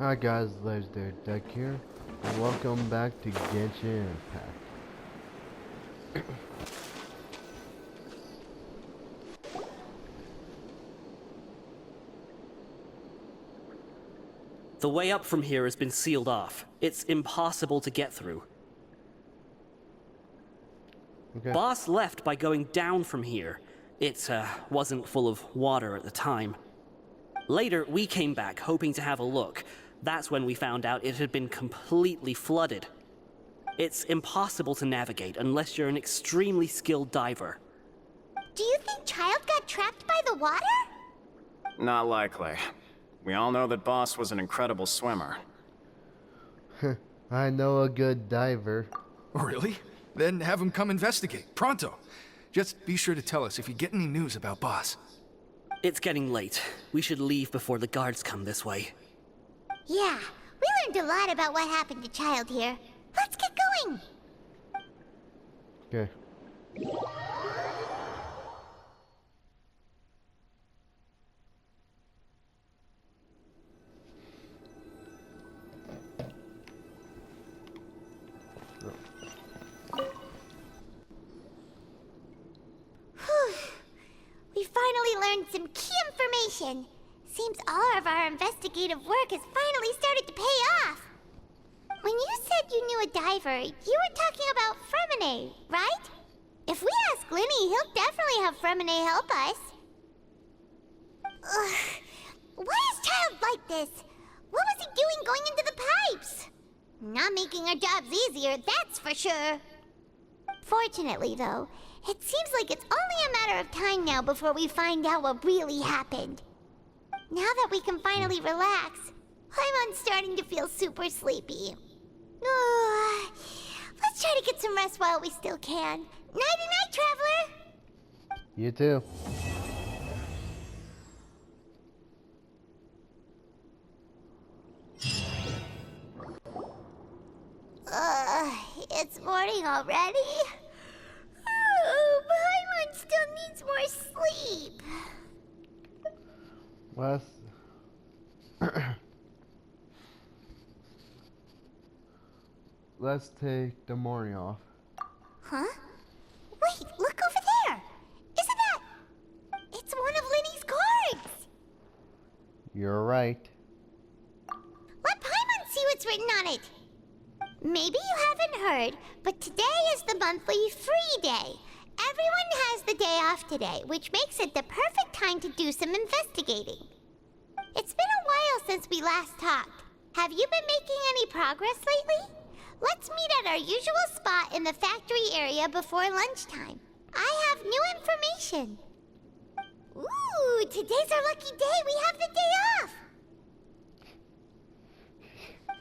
Hi guys, Legendarydekker here, and welcome back to Genshin Impact. The way up from here has been sealed off. It's impossible to get through. Okay. Boss left by going down from here. It wasn't full of water at the time. Later, we came back hoping to have a look. That's when we found out it had been completely flooded. It's impossible to navigate unless you're an extremely skilled diver. Do you think Child got trapped by the water? Not likely. We all know that Boss was an incredible swimmer. I know a good diver. Really? Then have him come investigate, pronto. Just be sure to tell us if you get any news about Boss. It's getting late. We should leave before the guards come this way. Yeah, we learned a lot about what happened to Child here. Let's get going! Okay. We finally learned some key information. Seems all of our investigative work has finally started to pay off. When you said you knew a diver, you were talking about Fremine, right? If we ask Linny, he'll definitely have Fremine help us. Ugh. Why is Child like this? What was he doing going into the pipes? Not making our jobs easier, that's for sure. Fortunately, though, it seems like it's only a matter of time now before we find out what really happened. Now that we can finally relax, I'm starting to feel super sleepy. Let's try to get some rest while we still can. Nighty-night, traveler! You too. It's morning already? Oh, Paimon still needs more sleep. Let's take the morning off. Huh? Wait, look over there! Isn't that... It's one of Linny's cards! You're right. Let Paimon see what's written on it. Maybe you haven't heard, but today is the monthly free day. Everyone has the day off today, which makes it the perfect time to do some investigating. It's been a while since we last talked. Have you been making any progress lately? Let's meet at our usual spot in the factory area before lunchtime. I have new information. Ooh, today's our lucky day. We have the day off.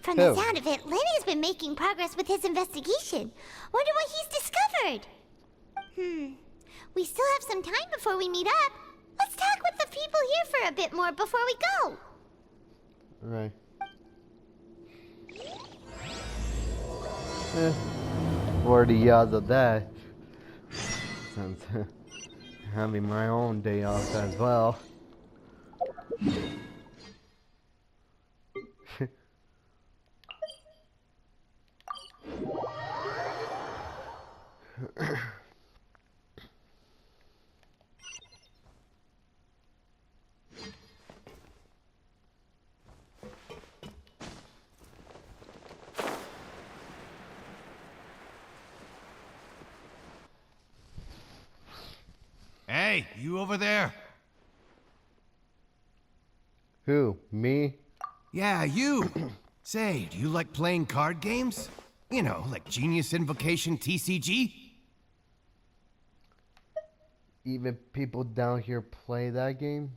From the sound of it, Lenny's been making progress with his investigation. Wonder what he's discovered. We still have some time before we meet up. Let's talk with the people here for a bit more before we go. Right. For the odds of that, since having my own day off as well. Hey, you over there? Who? Me? Yeah, you. Say, do you like playing card games? You know, like Genius Invocation TCG? Even people down here play that game?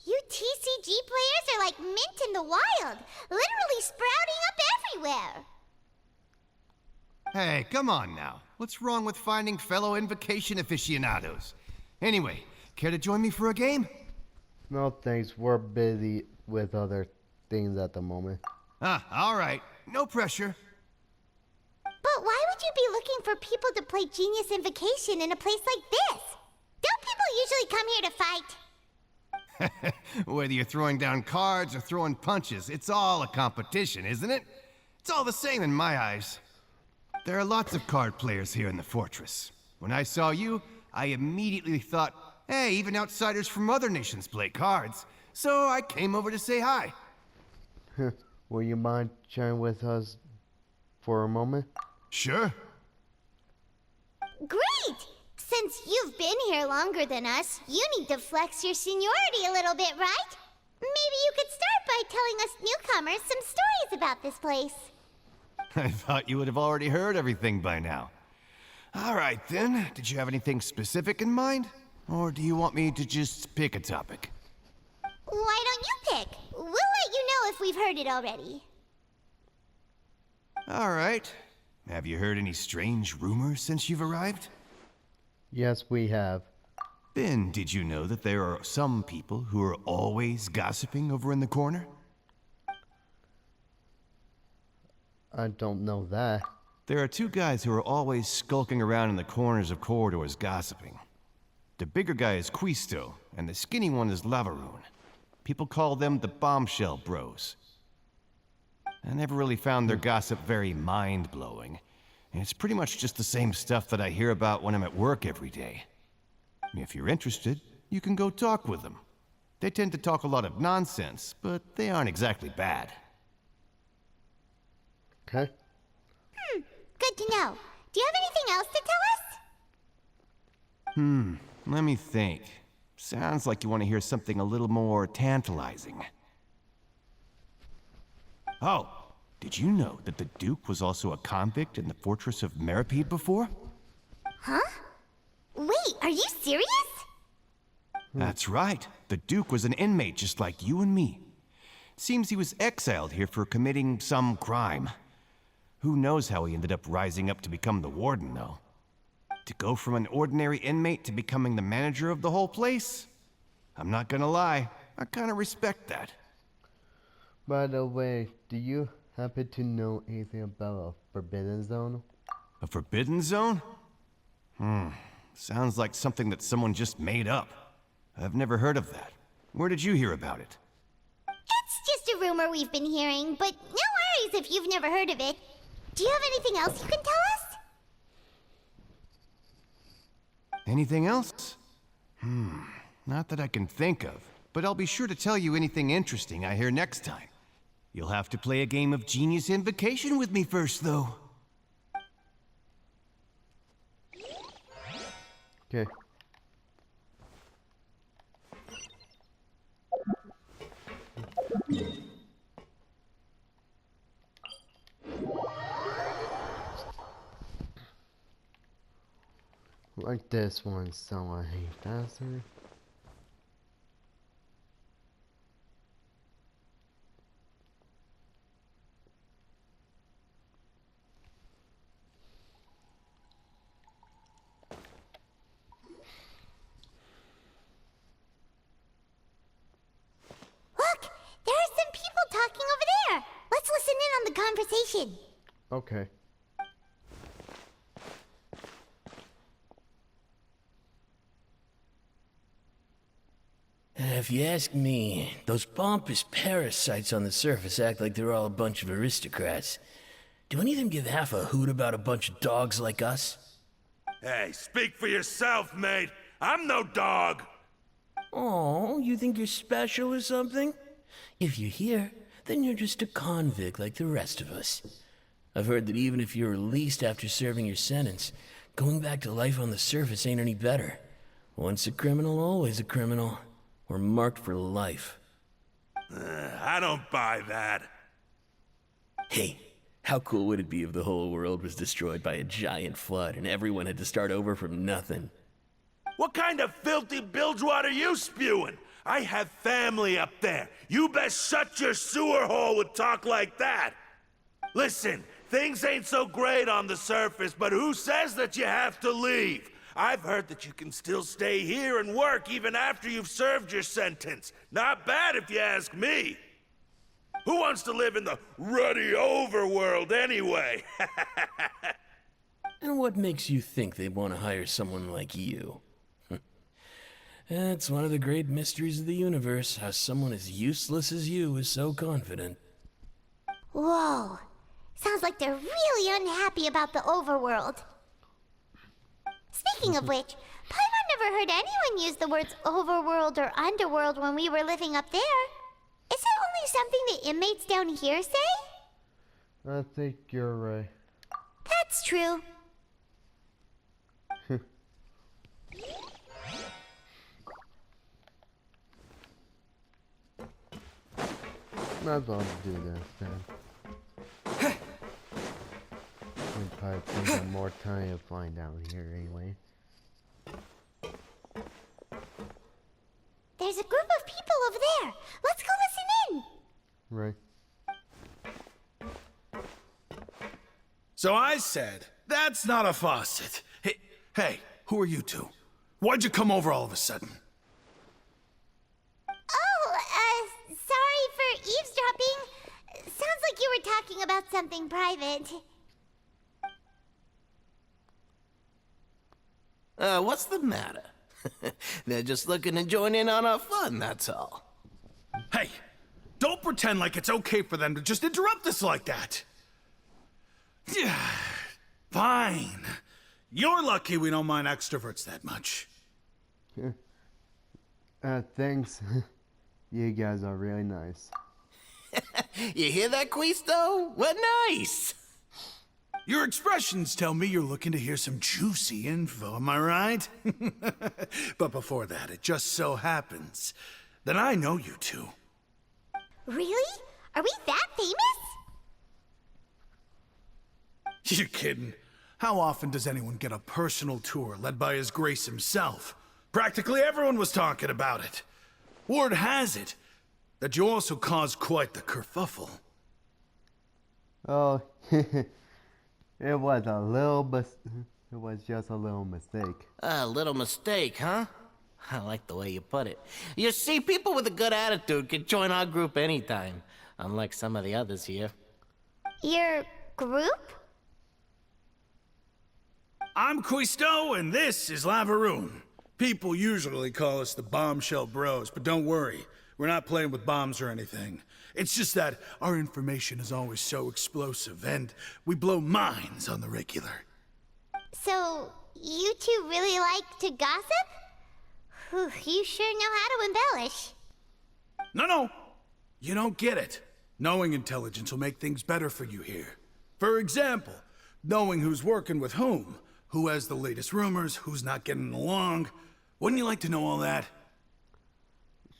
You TCG players are like mint in the wild, literally sprouting up everywhere. Hey, come on now. What's wrong with finding fellow Invocation aficionados? Anyway, care to join me for a game? No thanks, we're busy with other things at the moment. All right. No pressure. But why would you be looking for people to play Genius Invocation in a place like this? Don't people usually come here to fight? Whether you're throwing down cards or throwing punches, it's all a competition, isn't it? It's all the same in my eyes. There are lots of card players here in the fortress. When I saw you, I immediately thought, hey, even outsiders from other nations play cards. So I came over to say hi. Will you mind sharing with us for a moment? Sure. Great! Since you've been here longer than us, you need to flex your seniority a little bit, right? Maybe you could start by telling us newcomers some stories about this place. I thought you would have already heard everything by now. All right, then. Did you have anything specific in mind? Or do you want me to just pick a topic? Why don't you pick? We'll let you know if we've heard it already. All right. Have you heard any strange rumors since you've arrived? Yes, we have. Then, did you know that there are some people who are always gossiping over in the corner? I don't know that. There are two guys who are always skulking around in the corners of corridors gossiping. The bigger guy is Quisto, and the skinny one is Lavaroon. People call them the Bombshell Bros. I never really found their gossip very mind-blowing. And it's pretty much just the same stuff that I hear about when I'm at work every day. If you're interested, you can go talk with them. They tend to talk a lot of nonsense, but they aren't exactly bad. Okay. Good to know. Do you have anything else to tell us? Let me think. Sounds like you want to hear something a little more tantalizing. Oh, did you know that the Duke was also a convict in the fortress of Meripede before? Huh? Wait, are you serious? That's right. The Duke was an inmate just like you and me. Seems he was exiled here for committing some crime. Who knows how he ended up rising up to become the warden, though? To go from an ordinary inmate to becoming the manager of the whole place? I'm not gonna lie, I kinda respect that. By the way, do you happen to know anything about a forbidden zone? A forbidden zone? Sounds like something that someone just made up. I've never heard of that. Where did you hear about it? It's just a rumor we've been hearing, but no worries if you've never heard of it. Do you have anything else you can tell us? Anything else? Not that I can think of, but I'll be sure to tell you anything interesting I hear next time. You'll have to play a game of Genius Invocation with me first, though. Okay. Like this one, so I hate faster. Look, there are some people talking over there. Let's listen in on the conversation. Okay. If you ask me, those pompous parasites on the surface act like they're all a bunch of aristocrats. Do any of them give half a hoot about a bunch of dogs like us? Hey, speak for yourself, mate. I'm no dog. Oh, you think you're special or something? If you're here, then you're just a convict like the rest of us. I've heard that even if you're released after serving your sentence, going back to life on the surface ain't any better. Once a criminal, always a criminal. We're marked for life. I don't buy that. Hey, how cool would it be if the whole world was destroyed by a giant flood and everyone had to start over from nothing? What kind of filthy bilgewater are you spewing? I have family up there. You best shut your sewer hole with talk like that. Listen, things ain't so great on the surface, but who says that you have to leave? I've heard that you can still stay here and work even after you've served your sentence. Not bad if you ask me. Who wants to live in the ruddy overworld anyway? And what makes you think they want to hire someone like you? It's one of the great mysteries of the universe, how someone as useless as you is so confident. Whoa. Sounds like they're really unhappy about the overworld. Speaking of which, Paimon never heard anyone use the words overworld or underworld when we were living up there. Is it only something the inmates down here say? I think you're right. That's true. Might as well do this then. We'll probably take some more time to find out here anyway. There's a group of people over there. Let's go listen in. Right. So I said, that's not a faucet. Hey, who are you two? Why'd you come over all of a sudden? Oh, sorry for eavesdropping. Sounds like you were talking about something private. What's the matter? They're just looking to join in on our fun, that's all. Hey, don't pretend like it's okay for them to just interrupt us like that. Yeah, fine. You're lucky we don't mind extroverts that much. Thanks. You guys are really nice. You hear that, Quisto? We're nice! Your expressions tell me you're looking to hear some juicy info, am I right? But before that, it just so happens that I know you two. Really? Are we that famous? You're kidding. How often does anyone get a personal tour led by His Grace himself? Practically everyone was talking about it. Word has it that you also caused quite the kerfuffle. Oh, it was just a little mistake. A little mistake, huh? I like the way you put it. You see, people with a good attitude can join our group anytime, unlike some of the others here. Your group? I'm Quisto, and this is Lavaroon. People usually call us the Bombshell Bros, but don't worry. We're not playing with bombs or anything. It's just that our information is always so explosive, and we blow minds on the regular. So, you two really like to gossip? Whew, you sure know how to embellish. No. You don't get it. Knowing intelligence will make things better for you here. For example, knowing who's working with whom, who has the latest rumors, who's not getting along. Wouldn't you like to know all that?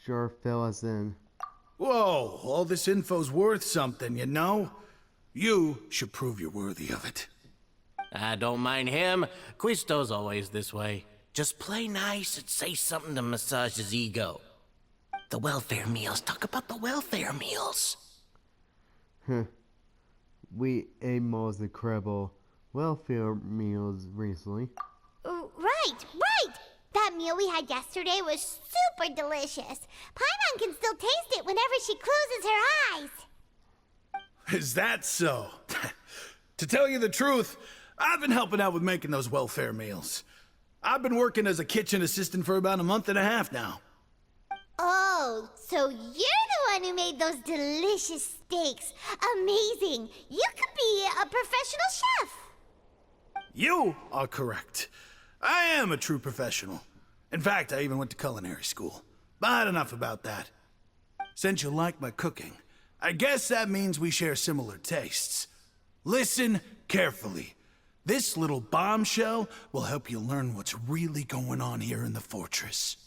Sure, fill us in. Whoa, all this info's worth something, you know? You should prove you're worthy of it. I don't mind him. Quisto's always this way. Just play nice and say something to massage his ego. The welfare meals. Talk about the welfare meals. We ate most incredible welfare meals recently. Right. That meal we had yesterday was super delicious. Paimon can still taste it whenever she closes her eyes. Is that so? To tell you the truth, I've been helping out with making those welfare meals. I've been working as a kitchen assistant for about a month and a half now. Oh, so you're the one who made those delicious steaks. Amazing. You could be a professional chef. You are correct. I am a true professional. In fact, I even went to culinary school. But enough about that. Since you like my cooking, I guess that means we share similar tastes. Listen carefully. This little bombshell will help you learn what's really going on here in the fortress.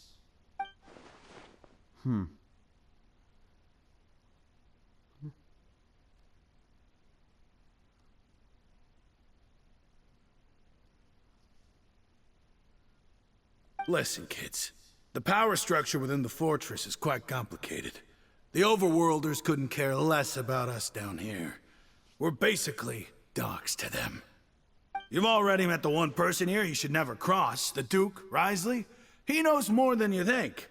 Listen, kids. The power structure within the fortress is quite complicated. The overworlders couldn't care less about us down here. We're basically dogs to them. You've already met the one person here you should never cross, the Duke, Risley. He knows more than you think.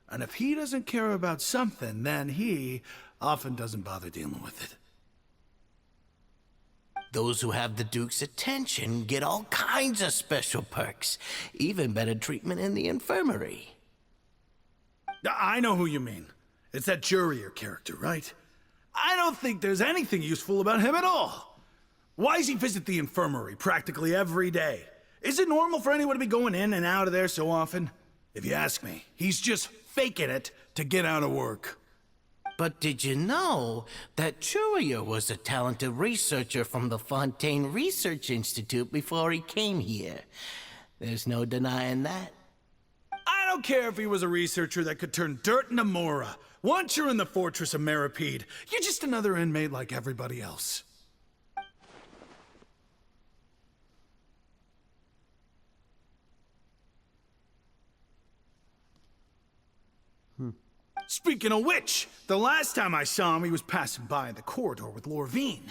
And if he doesn't care about something, then he often doesn't bother dealing with it. Those who have the Duke's attention get all kinds of special perks, even better treatment in the infirmary. I know who you mean. It's that Jurier character, right? I don't think there's anything useful about him at all. Why does he visit the infirmary practically every day? Is it normal for anyone to be going in and out of there so often? If you ask me, he's just faking it to get out of work. But did you know that Jurier was a talented researcher from the Fontaine Research Institute before he came here? There's no denying that. I don't care if he was a researcher that could turn dirt into Mora. Once you're in the fortress of Meripede, you're just another inmate like everybody else. Speaking of which, the last time I saw him, he was passing by in the corridor with Lorvine.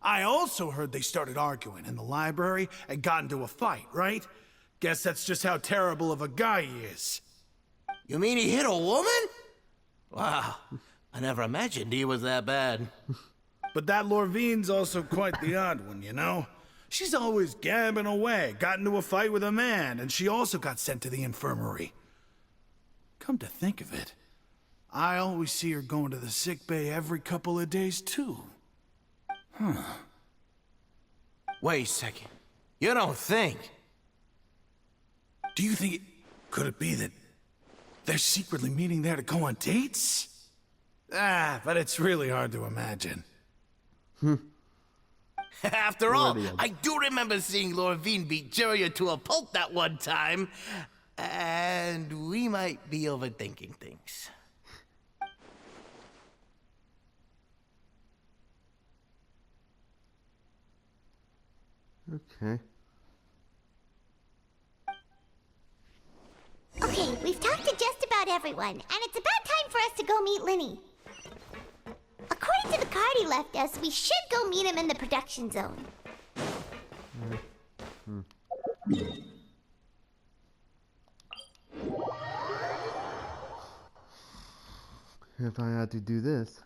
I also heard they started arguing in the library and got into a fight, right? Guess that's just how terrible of a guy he is. You mean he hit a woman? Wow, I never imagined he was that bad. But that Lorvine's also quite the odd one, you know? She's always gabbing away, got into a fight with a man, and she also got sent to the infirmary. Come to think of it, I always see her going to the sick bay every couple of days, too. Wait a second. You don't think? Do you think could it be that they're secretly meeting there to go on dates? But it's really hard to imagine. After all, I do remember seeing Lorvine beat Jurier to a pulp that one time. And we might be overthinking things. Okay. Okay, we've talked to just about everyone, and it's about time for us to go meet Linny. According to the card he left us, we should go meet him in the production zone. If I had to do this.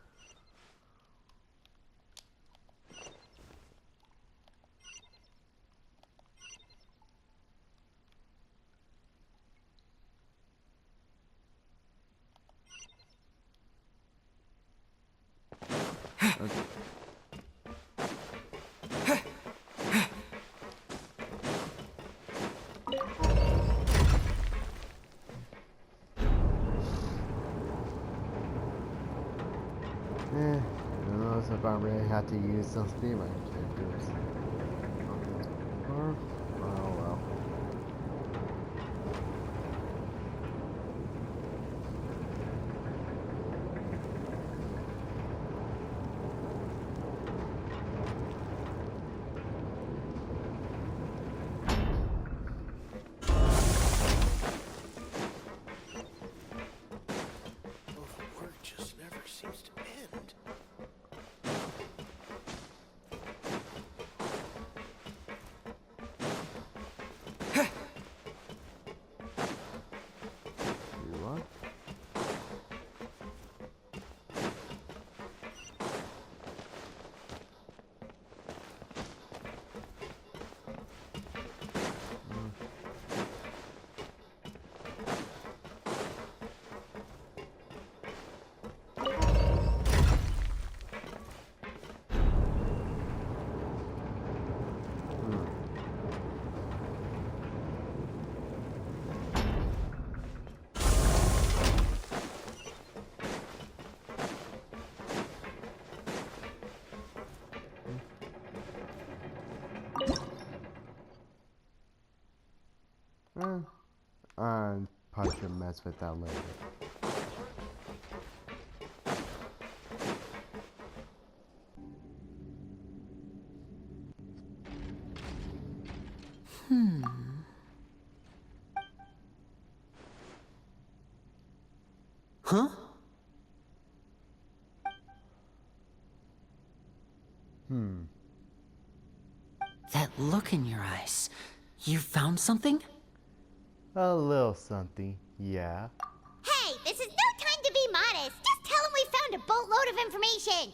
I don't know if I really had to use some speedrun characters. Or, oh well. Work just never seems to end. You what? I probably should mess with that later. Huh? That look in your eyes. You found something? A little something, yeah. Hey, this is no time to be modest. Just tell him we found a boatload of information.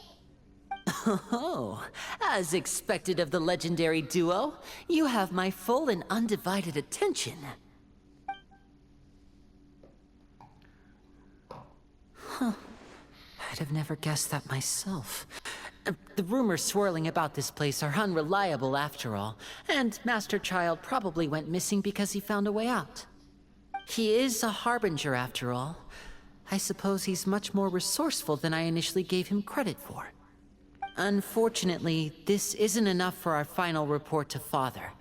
Oh, as expected of the legendary duo, you have my full and undivided attention. I'd have never guessed that myself. The rumors swirling about this place are unreliable after all, and Master Child probably went missing because he found a way out. He is a harbinger after all. I suppose he's much more resourceful than I initially gave him credit for. Unfortunately, this isn't enough for our final report to Father.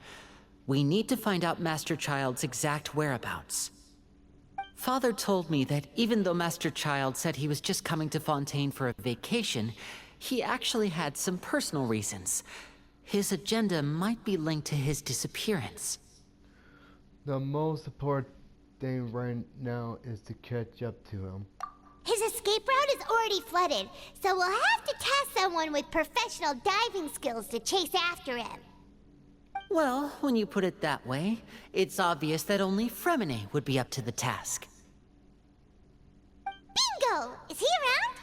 We need to find out Master Child's exact whereabouts. Father told me that even though Master Child said he was just coming to Fontaine for a vacation, he actually had some personal reasons. His agenda might be linked to his disappearance. The most important thing right now is to catch up to him. His escape route is already flooded, so we'll have to task someone with professional diving skills to chase after him. Well, when you put it that way, it's obvious that only Fremine would be up to the task. Bingo! Is he around?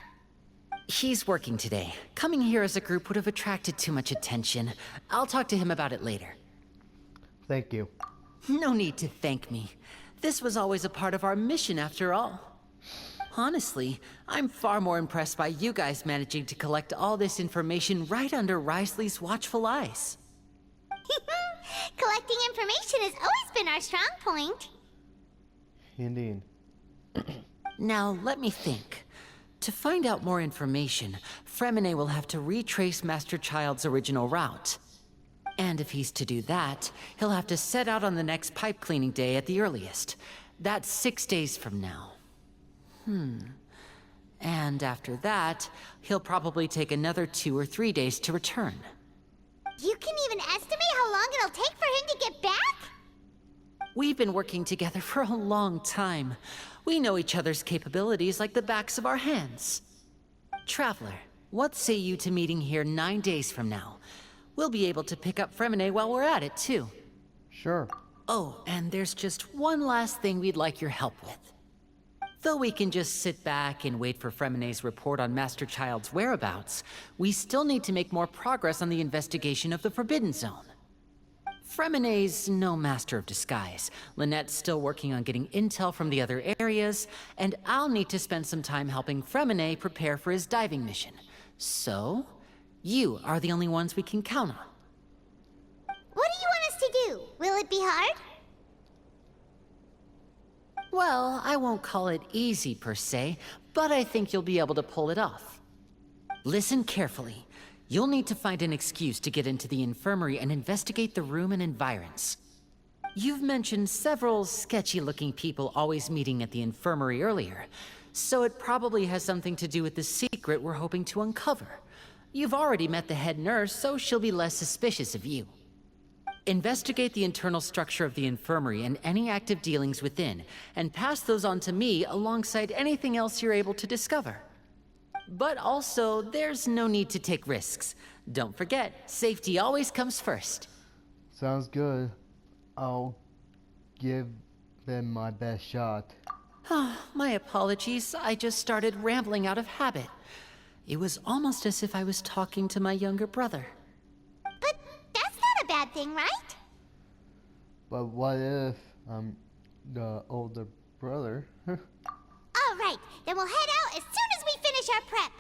He's working today. Coming here as a group would have attracted too much attention. I'll talk to him about it later. Thank you. No need to thank me. This was always a part of our mission after all. Honestly, I'm far more impressed by you guys managing to collect all this information right under Risley's watchful eyes. Collecting information has always been our strong point. Indeed. Now, let me think. To find out more information, Fremine will have to retrace Master Child's original route. And if he's to do that, he'll have to set out on the next pipe cleaning day at the earliest. That's 6 days from now. And after that, he'll probably take another 2 or 3 days to return. You can even estimate how long it'll take for him to get back? We've been working together for a long time. We know each other's capabilities like the backs of our hands. Traveler, what say you to meeting here 9 days from now? We'll be able to pick up Fremine while we're at it, too. Sure. Oh, and there's just one last thing we'd like your help with. Though we can just sit back and wait for Fremine's report on Master Child's whereabouts, we still need to make more progress on the investigation of the Forbidden Zone. Fremine's no master of disguise. Lynette's still working on getting intel from the other areas, and I'll need to spend some time helping Fremine prepare for his diving mission. So, you are the only ones we can count on. What do you want us to do? Will it be hard? Well, I won't call it easy per se, but I think you'll be able to pull it off. Listen carefully. You'll need to find an excuse to get into the infirmary and investigate the room and environs. You've mentioned several sketchy-looking people always meeting at the infirmary earlier, so it probably has something to do with the secret we're hoping to uncover. You've already met the head nurse, so she'll be less suspicious of you. Investigate the internal structure of the infirmary and any active dealings within, and pass those on to me alongside anything else you're able to discover. But also, there's no need to take risks. Don't forget, safety always comes first. Sounds good. I'll give them my best shot. My apologies, I just started rambling out of habit. It was almost as if I was talking to my younger brother. But that's not a bad thing, right? But what if I'm the older brother? All right, then we'll head out as soon as we finish our prep.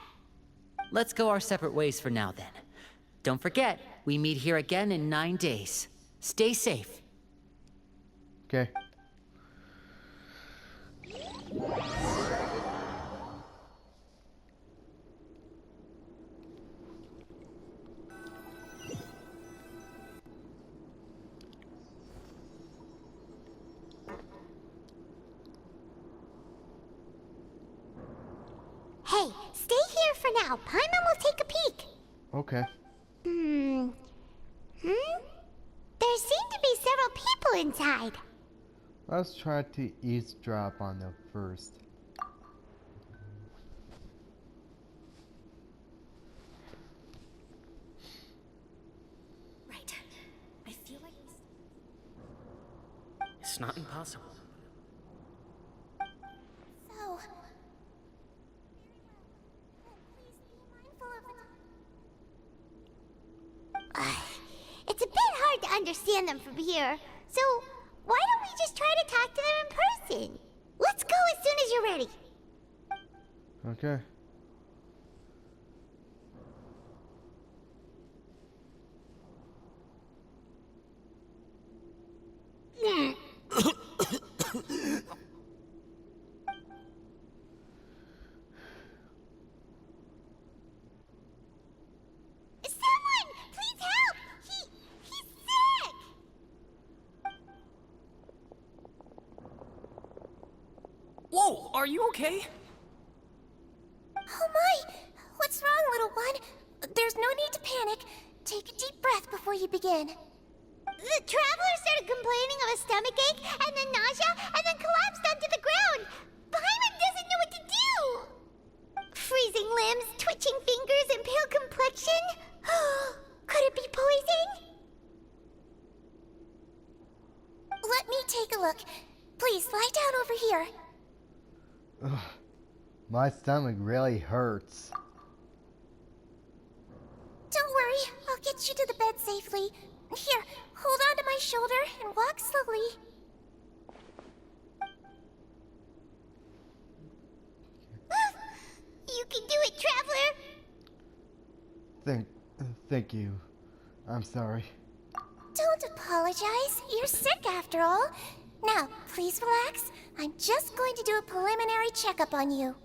Let's go our separate ways for now, then. Don't forget, we meet here again in 9 days. Stay safe. Okay. Hey, stay here for now. Paimon will take a peek. Okay. There seem to be several people inside. Let's try to eavesdrop on them first. Right. I feel like It's not impossible. So... Please be mindful of it. It's a bit hard to understand them from here, so why don't we just try to talk to them in person? Let's go as soon as you're ready. Okay. Are you okay? Oh my! What's wrong, little one? There's no need to panic. Take a deep breath before you begin. The traveler started complaining of a stomachache, and then nausea, and then collapsed onto the ground. Paimon doesn't know what to do! Freezing limbs, twitching fingers, and pale complexion? Could it be poison? Let me take a look. Please, lie down over here. Ugh, my stomach really hurts. Don't worry, I'll get you to the bed safely. Here, hold on to my shoulder and walk slowly. You can do it, traveler! Thank you. I'm sorry. Don't apologize. You're sick after all. Now, please relax. I'm just going to do a preliminary checkup on you.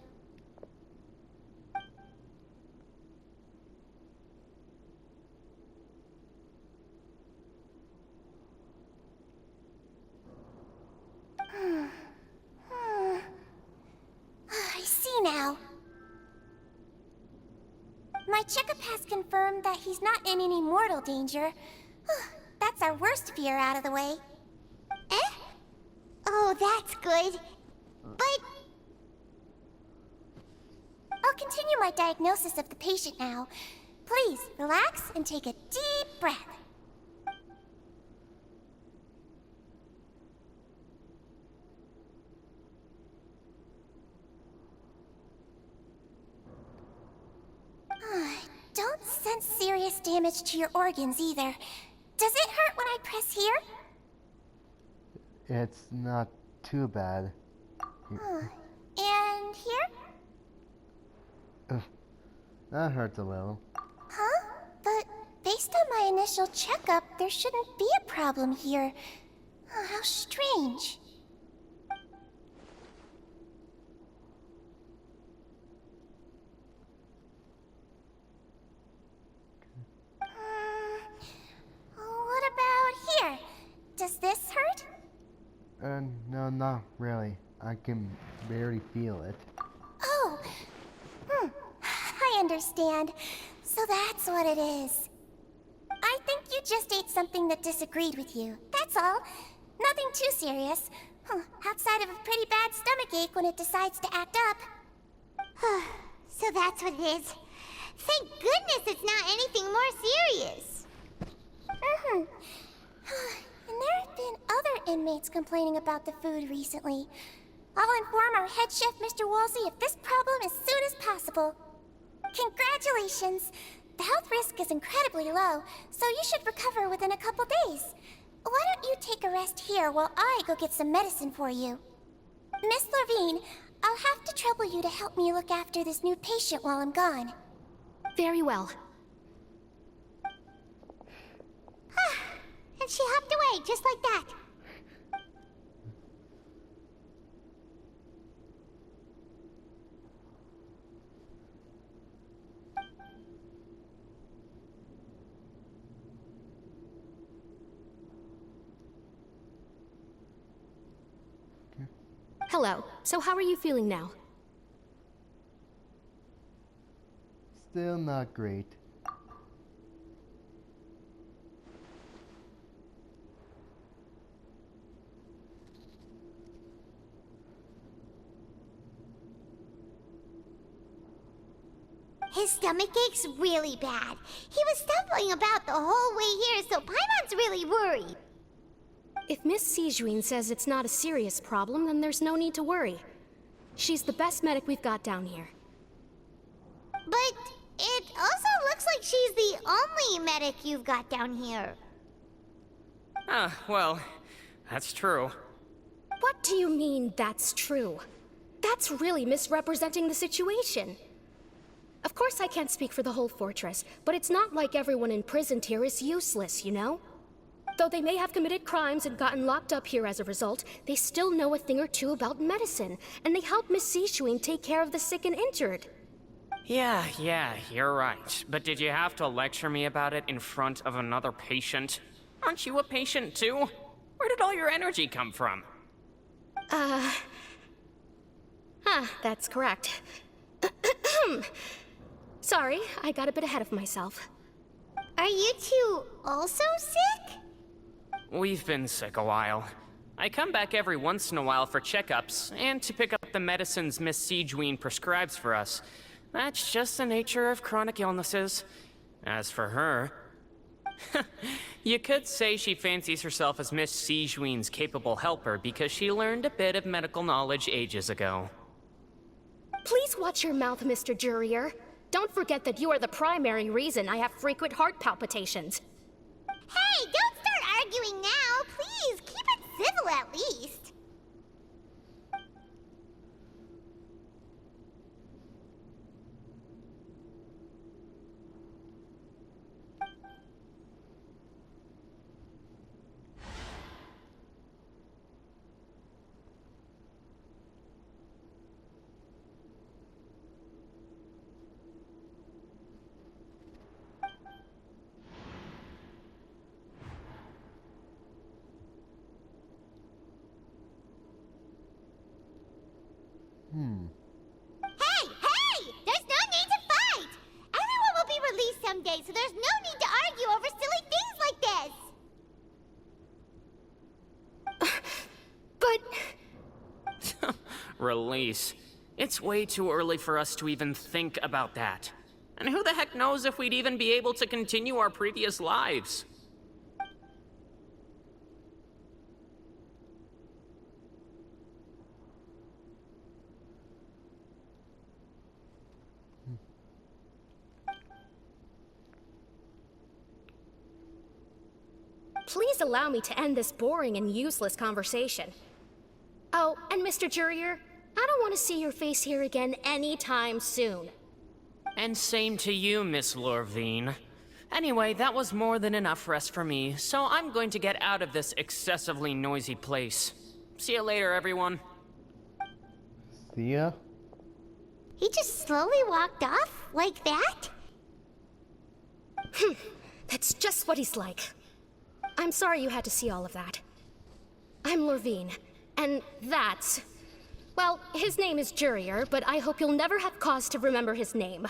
I see now. My checkup has confirmed that he's not in any mortal danger. That's our worst fear out of the way. Eh? Oh, that's good. But... I'll continue my diagnosis of the patient now. Please, relax and take a deep breath. Don't sense serious damage to your organs either. Does it hurt when I press here? It's not too bad. And here? That hurts a little. Huh? But based on my initial checkup, there shouldn't be a problem here. How strange. What about here? Does this hurt? No, not really. I can barely feel it. Oh. I understand. So that's what it is. I think you just ate something that disagreed with you. That's all. Nothing too serious. Outside of a pretty bad stomachache when it decides to act up. So that's what it is. Thank goodness it's not anything more serious. And there have been other inmates complaining about the food recently. I'll inform our head chef, Mr. Woolsey, of this problem as soon as possible. Congratulations! The health risk is incredibly low, so you should recover within a couple days. Why don't you take a rest here while I go get some medicine for you? Miss Levine, I'll have to trouble you to help me look after this new patient while I'm gone. Very well. And she hopped away just like that. Hello. So how are you feeling now? Still not great. His stomach ache's really bad. He was stumbling about the whole way here, so Paimon's really worried. If Miss Sijuin says it's not a serious problem, then there's no need to worry. She's the best medic we've got down here. But it also looks like she's the only medic you've got down here. Well, that's true. What do you mean, that's true? That's really misrepresenting the situation. Of course I can't speak for the whole fortress, but it's not like everyone imprisoned here is useless, you know? Though they may have committed crimes and gotten locked up here as a result, they still know a thing or two about medicine, and they help Miss Sijuin take care of the sick and injured. Yeah, you're right. But did you have to lecture me about it in front of another patient? Aren't you a patient too? Where did all your energy come from? That's correct. Sorry, I got a bit ahead of myself. Are you two also sick? We've been sick a while. I come back every once in a while for checkups, and to pick up the medicines Miss Siegewien prescribes for us. That's just the nature of chronic illnesses. As for her... you could say she fancies herself as Miss Siegewien's capable helper because she learned a bit of medical knowledge ages ago. Please watch your mouth, Mr. Jurier. Don't forget that you are the primary reason I have frequent heart palpitations. Hey, don't start arguing now! Please, keep it civil at least! Hey! Hey! There's no need to fight! Everyone will be released someday, so there's no need to argue over silly things like this! But... Release. It's way too early for us to even think about that. And who the heck knows if we'd even be able to continue our previous lives? Please allow me to end this boring and useless conversation. Oh, and Mr. Jurier, I don't want to see your face here again anytime soon. And same to you, Miss Lorvine. Anyway, that was more than enough rest for me, so I'm going to get out of this excessively noisy place. See you later, everyone. See ya. He just slowly walked off like that? That's just what he's like. I'm sorry you had to see all of that. I'm Lorvine, and that's... Well, his name is Jurier, but I hope you'll never have cause to remember his name.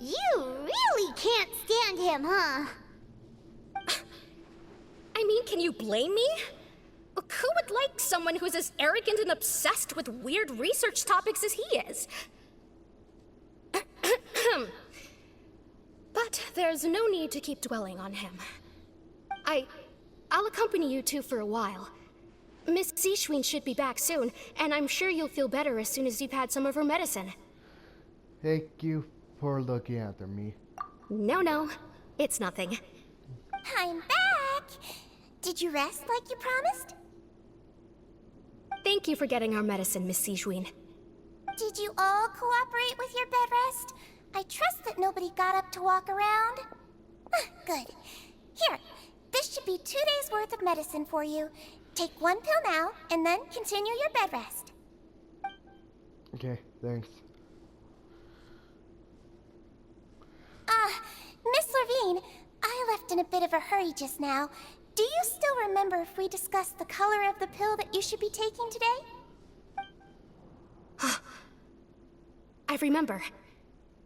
You really can't stand him, huh? I mean, can you blame me? Look, who would like someone who's as arrogant and obsessed with weird research topics as he is? But there's no need to keep dwelling on him. I'll accompany you two for a while. Miss Siegewien should be back soon, and I'm sure you'll feel better as soon as you've had some of her medicine. Thank you for looking after me. No, it's nothing. I'm back! Did you rest like you promised? Thank you for getting our medicine, Miss Siegewien. Did you all cooperate with your bed rest? I trust that nobody got up to walk around. Good. Here, this should be 2 days' worth of medicine for you. Take one pill now, and then continue your bed rest. Okay, thanks. Miss Lorvine, I left in a bit of a hurry just now. Do you still remember if we discussed the color of the pill that you should be taking today? I remember.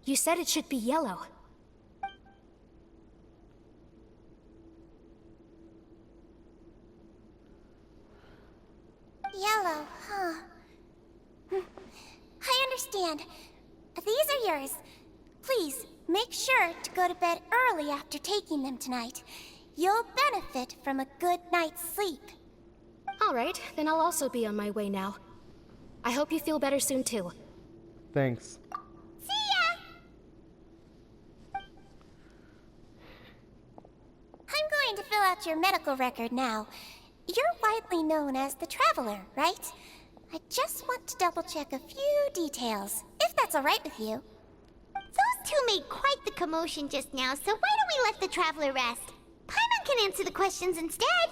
You said it should be yellow. Yellow, huh? I understand. These are yours. Please, make sure to go to bed early after taking them tonight. You'll benefit from a good night's sleep. All right, then I'll also be on my way now. I hope you feel better soon, too. Thanks. See ya! I'm going to fill out your medical record now. You're widely known as the Traveler, right? I just want to double-check a few details, if that's all right with you. Those two made quite the commotion just now, so why don't we let the Traveler rest? Paimon can answer the questions instead.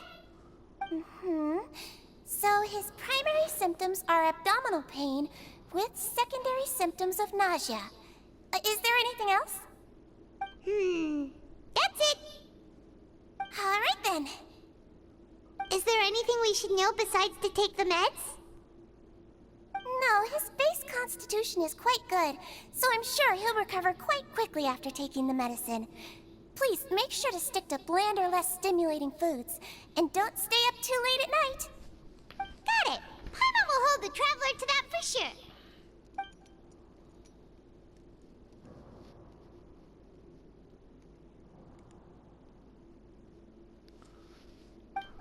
So his primary symptoms are abdominal pain with secondary symptoms of nausea. Is there anything else? That's it. All right then. Is there anything we should know besides to take the meds? No, Well, his base constitution is quite good, so I'm sure he'll recover quite quickly after taking the medicine. Please, make sure to stick to bland or less stimulating foods, and don't stay up too late at night. Got it! Paimon will hold the Traveler to that for sure.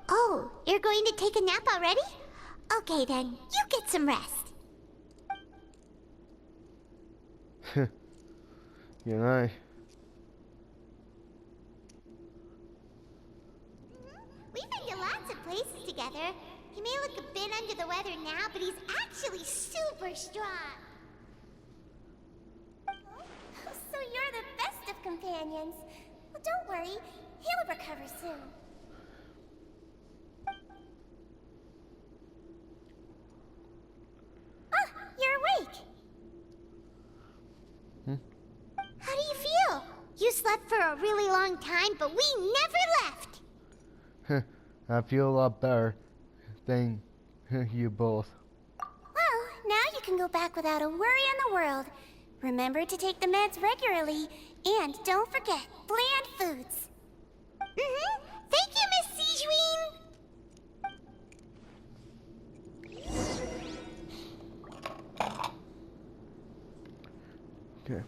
Oh, you're going to take a nap already? Okay then, you get some rest. You know. We've been to lots of places together. He may look a bit under the weather now, but he's actually super strong. So you're the best of companions. Well, don't worry, he'll recover soon. Ah, you're awake. How do you feel? You slept for a really long time, but we never left. I feel a lot better. Thank you both. Well, now you can go back without a worry in the world. Remember to take the meds regularly, and don't forget, bland foods. Thank you, Miss Sijuin! Okay.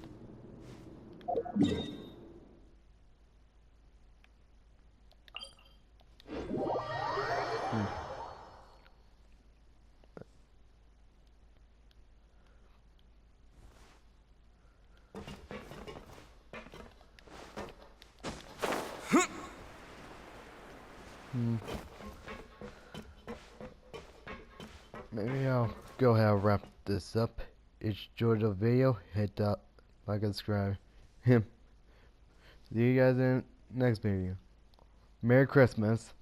Maybe I'll go ahead and wrap this up. If you enjoyed the video, hit that like and subscribe. See you guys in the next video. Merry Christmas.